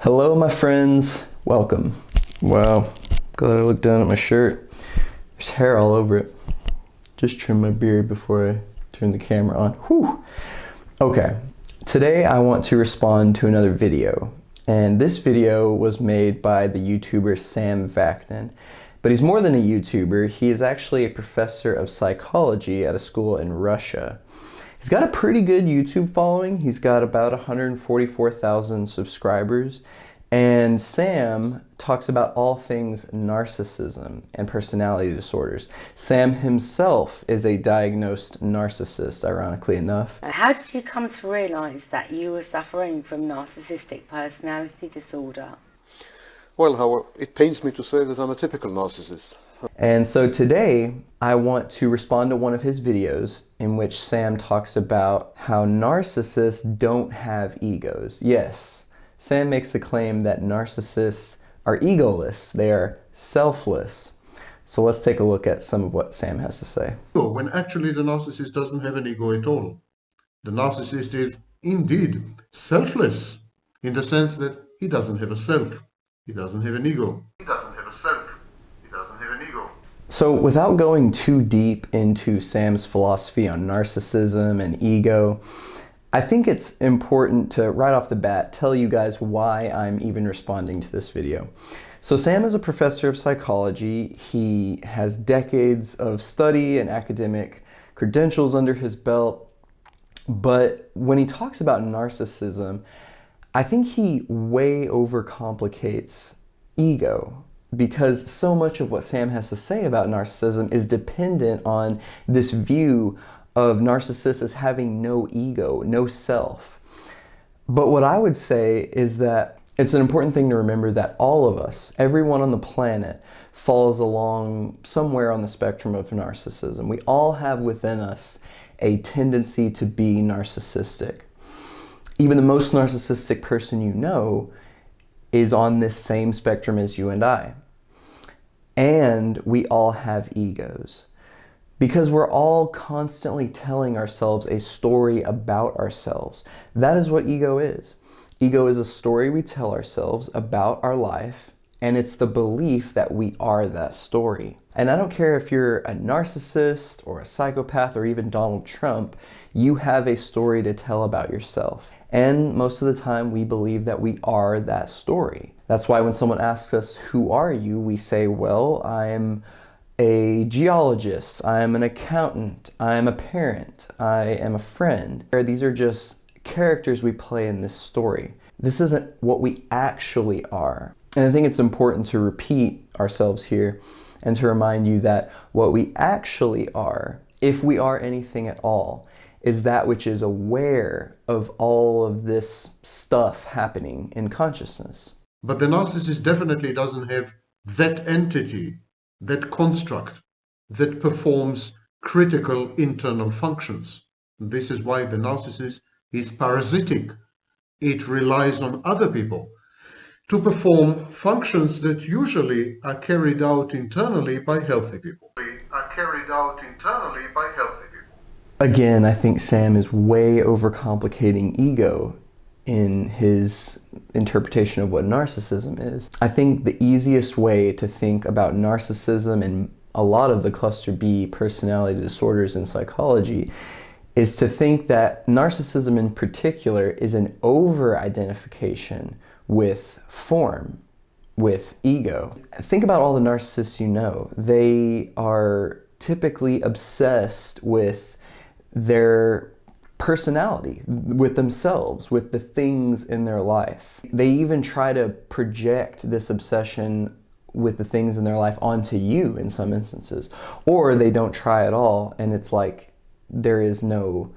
Hello, my friends. Welcome. Wow. Glad I look down at my shirt. There's hair all over it. Just trimmed my beard before I turned the camera on. Whew. Okay. Today I want to respond to another video. And this video was made by the YouTuber Sam Vaknin. But he's more than a YouTuber. He is actually a professor of psychology at a school in Russia. He's got a pretty good YouTube following. He's got about 144,000 subscribers. And Sam talks about all things narcissism and personality disorders. Sam himself is a diagnosed narcissist, ironically enough. How did you come to realize that you were suffering from narcissistic personality disorder? Well, however, it pains me to say that I'm a typical narcissist. And so today, I want to respond to one of his videos in which Sam talks about how narcissists don't have egos. Yes, Sam makes the claim that narcissists are egoless, they are selfless. So let's take a look at some of what Sam has to say. When actually the narcissist doesn't have an ego at all. The narcissist is indeed selfless in the sense that he doesn't have a self. He doesn't have an ego. He doesn't have a self. He doesn't have an ego. So without going too deep into Sam's philosophy on narcissism and ego, I think it's important to, right off the bat, tell you guys why I'm even responding to this video. So Sam is a professor of psychology. He has decades of study and academic credentials under his belt. But when he talks about narcissism, I think he way overcomplicates ego, because so much of what Sam has to say about narcissism is dependent on this view of narcissists as having no ego, no self. But what I would say is that it's an important thing to remember that all of us, everyone on the planet, falls along somewhere on the spectrum of narcissism. We all have within us a tendency to be narcissistic. Even the most narcissistic person you know is on this same spectrum as you and I. And we all have egos, because we're all constantly telling ourselves a story about ourselves. That is what ego is. Ego is a story we tell ourselves about our life, and it's the belief that we are that story. And I don't care if you're a narcissist or a psychopath or even Donald Trump, you have a story to tell about yourself. And most of the time we believe that we are that story. That's why when someone asks us, "Who are you?" we say, well, I'm a geologist, I'm an accountant, I'm a parent, I am a friend. These are just characters we play in this story. This isn't what we actually are. And I think it's important to repeat ourselves here and to remind you that what we actually are, if we are anything at all, is that which is aware of all of this stuff happening in consciousness. But the narcissist definitely doesn't have that entity, that construct, that performs critical internal functions. This is why the narcissist is parasitic. It relies on other people to perform functions that usually are carried out internally by healthy people. Again, I think Sam is way overcomplicating ego in his interpretation of what narcissism is. I think the easiest way to think about narcissism and a lot of the cluster B personality disorders in psychology is to think that narcissism in particular is an over-identification with form, with ego. Think about all the narcissists you know. They are typically obsessed with their personality, with themselves, with the things in their life. They even try to project this obsession with the things in their life onto you in some instances. Or they don't try at all, and it's like there is no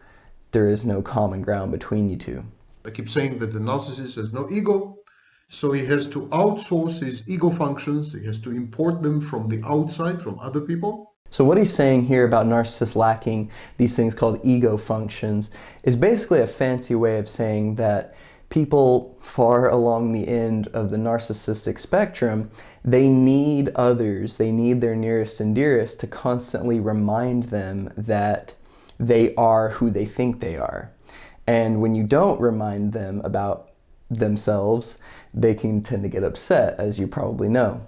common ground between you two. I keep saying that the narcissist has no ego, so he has to outsource his ego functions. He has to import them from the outside, from other people. So what he's saying here about narcissists lacking these things called ego functions is basically a fancy way of saying that people far along the end of the narcissistic spectrum, they need others, they need their nearest and dearest to constantly remind them that they are who they think they are. And when you don't remind them about themselves, they can tend to get upset, as you probably know.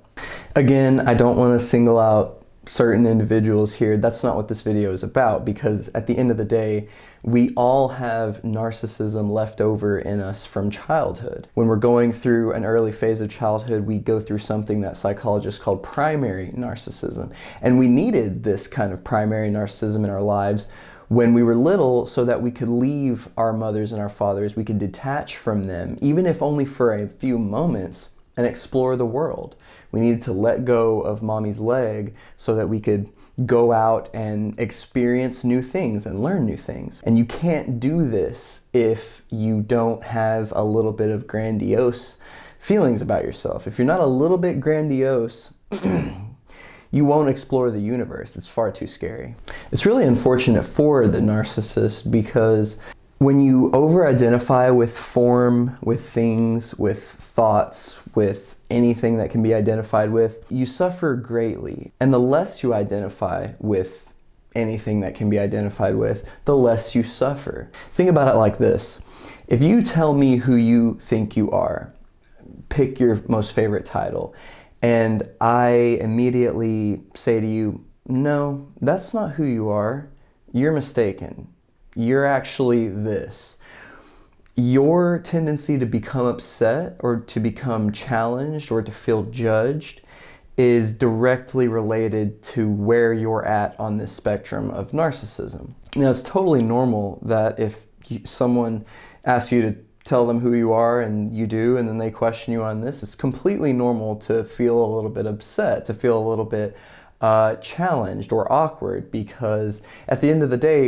Again, I don't want to single out certain individuals here. That's not what this video is about, because at the end of the day, we all have narcissism left over in us from childhood. When we're going through an early phase of childhood, we go through something that psychologists call primary narcissism. And we needed this kind of primary narcissism in our lives when we were little so that we could leave our mothers and our fathers, we could detach from them, even if only for a few moments, and explore the world. We needed to let go of mommy's leg so that we could go out and experience new things and learn new things. And you can't do this if you don't have a little bit of grandiose feelings about yourself. If you're not a little bit grandiose, you won't explore the universe. It's far too scary. It's really unfortunate for the narcissist, because when you over-identify with form, with things, with thoughts, with anything that can be identified with, you suffer greatly. And the less you identify with anything that can be identified with, the less you suffer. Think about it like this. If you tell me who you think you are, pick your most favorite title, and I immediately say to you, no, that's not who you are. You're mistaken. You're actually this. Your tendency to become upset or to become challenged or to feel judged is directly related to where you're at on this spectrum of narcissism. Now, it's totally normal that if someone asks you to tell them who you are and you do, and then they question you on this, it's completely normal to feel a little bit upset, to feel a little bit challenged or awkward, because at the end of the day,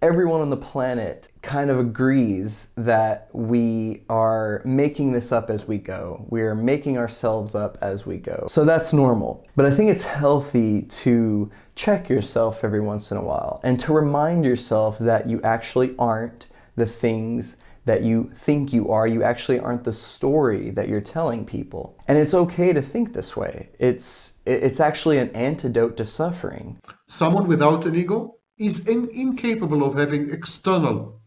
everyone on the planet kind of agrees that we are making this up as we go. We are making ourselves up as we go. So that's normal. But I think it's healthy to check yourself every once in a while and to remind yourself that you actually aren't the things that you think you are. You actually aren't the story that you're telling people. And it's okay to think this way. It's actually an antidote to suffering. Someone without an ego is incapable of having external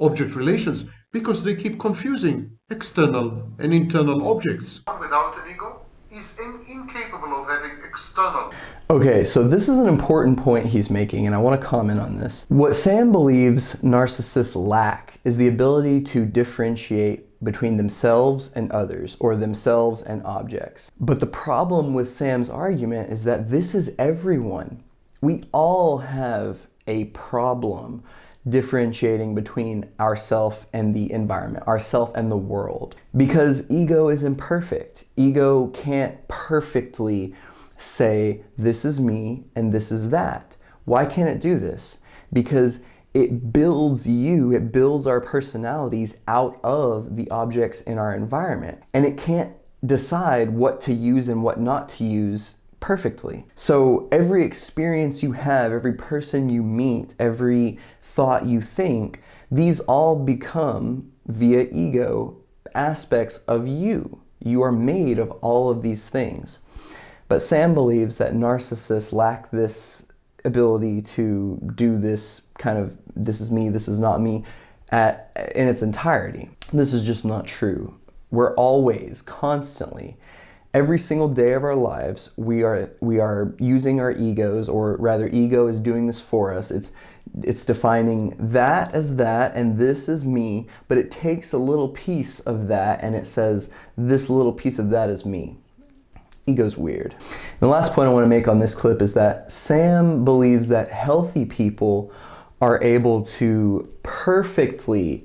object relations because they keep confusing external and internal objects. Someone without an ego is incapable of having external. Okay, so this is an important point he's making, and I want to comment on this. What Sam believes narcissists lack is the ability to differentiate between themselves and others, or themselves and objects. But the problem with Sam's argument is that this is everyone. We all have a problem differentiating between ourself and the environment, ourself and the world. Because ego is imperfect. Ego can't perfectly say, this is me and this is that. Why can't it do this? Because it builds you, it builds our personalities out of the objects in our environment. And it can't decide what to use and what not to use perfectly. So every experience you have, every person you meet, every thought you think, these all become, via ego, aspects of you. You are made of all of these things. But Sam believes that narcissists lack this ability to do this kind of, this is me, this is not me, in its entirety. This is just not true. We're always, constantly, every single day of our lives, we are using our egos, or rather, ego is doing this for us. It's defining that as that, and this is me, but it takes a little piece of that, and it says, this little piece of that is me. Ego's weird. The last point I want to make on this clip is that Sam believes that healthy people are able to perfectly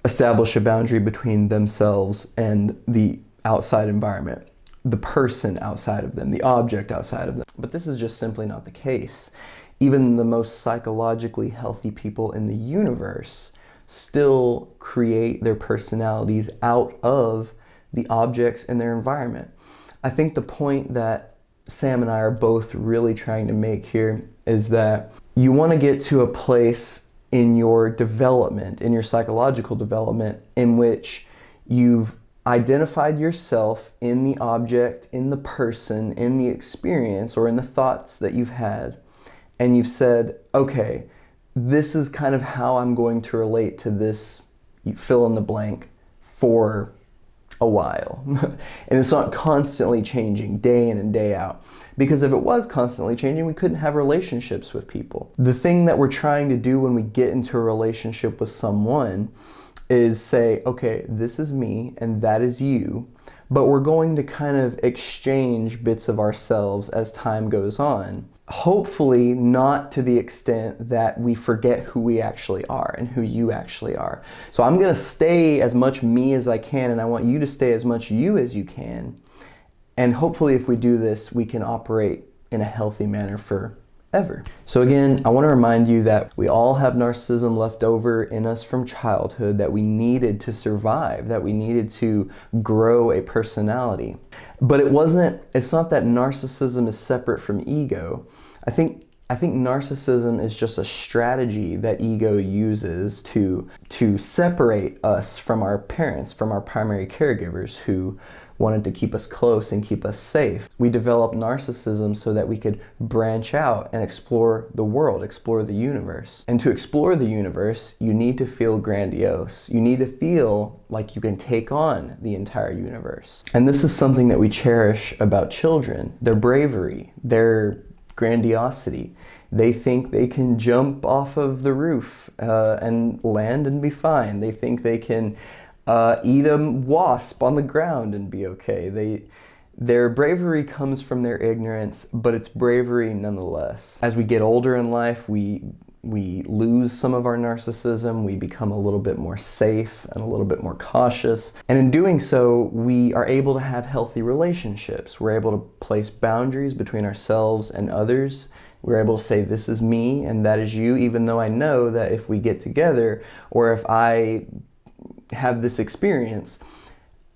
establish a boundary between themselves and the outside environment, the person outside of them, the object outside of them. But this is just simply not the case. Even the most psychologically healthy people in the universe still create their personalities out of the objects in their environment. I think the point that Sam and I are both really trying to make here is that you want to get to a place in your development, in your psychological development, in which you've identified yourself in the object, in the person, in the experience, or in the thoughts that you've had, and you've said, okay, this is kind of how I'm going to relate to this, you fill in the blank, for a while. And it's not constantly changing day in and day out. Because if it was constantly changing, we couldn't have relationships with people. The thing that we're trying to do when we get into a relationship with someone is say, okay, this is me and that is you, but we're going to kind of exchange bits of ourselves as time goes on. Hopefully not to the extent that we forget who we actually are and who you actually are. So I'm gonna stay as much me as I can, and I want you to stay as much you as you can. And hopefully if we do this, we can operate in a healthy manner forever. So again, I want to remind you that we all have narcissism left over in us from childhood that we needed to survive, that we needed to grow a personality. But it's not that narcissism is separate from ego. I think narcissism is just a strategy that ego uses to separate us from our parents, from our primary caregivers who wanted to keep us close and keep us safe. We developed narcissism so that we could branch out and explore the world, explore the universe. And to explore the universe, you need to feel grandiose. You need to feel like you can take on the entire universe. And this is something that we cherish about children: their bravery, their grandiosity. They think they can jump off of the roof and land and be fine. They think they can eat a wasp on the ground and be okay. Their bravery comes from their ignorance, but it's bravery nonetheless. As we get older in life, we lose some of our narcissism. We become a little bit more safe and a little bit more cautious. And in doing so, we are able to have healthy relationships. We're able to place boundaries between ourselves and others. We're able to say, this is me and that is you, even though I know that if we get together, or if I have this experience,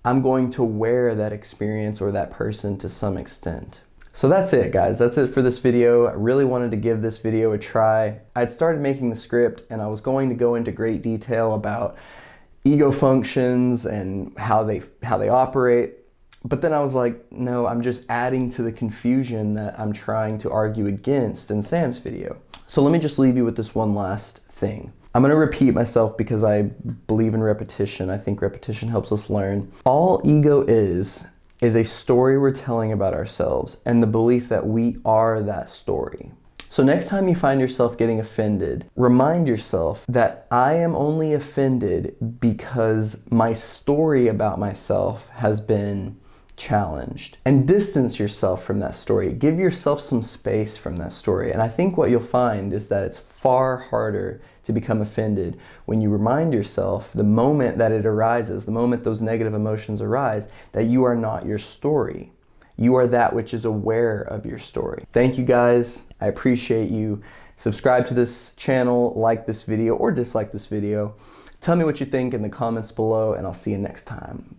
I'm going to wear that experience or that person to some extent. So that's it, guys. That's it for this video. I really wanted to give this video a try. I'd started making the script and I was going to go into great detail about ego functions and how they operate. But then I was like, no, I'm just adding to the confusion that I'm trying to argue against in Sam's video. So let me just leave you with this one last thing. I'm going to repeat myself because I believe in repetition. I think repetition helps us learn. All ego is a story we're telling about ourselves and the belief that we are that story. So next time you find yourself getting offended, remind yourself that I am only offended because my story about myself has been challenged. And distance yourself from that story. Give yourself some space from that story. And I think what you'll find is that it's far harder to become offended when you remind yourself the moment that it arises, the moment those negative emotions arise, that you are not your story. You are that which is aware of your story. Thank you guys. I appreciate you. Subscribe to this channel, like this video or dislike this video. Tell me what you think in the comments below, and I'll see you next time.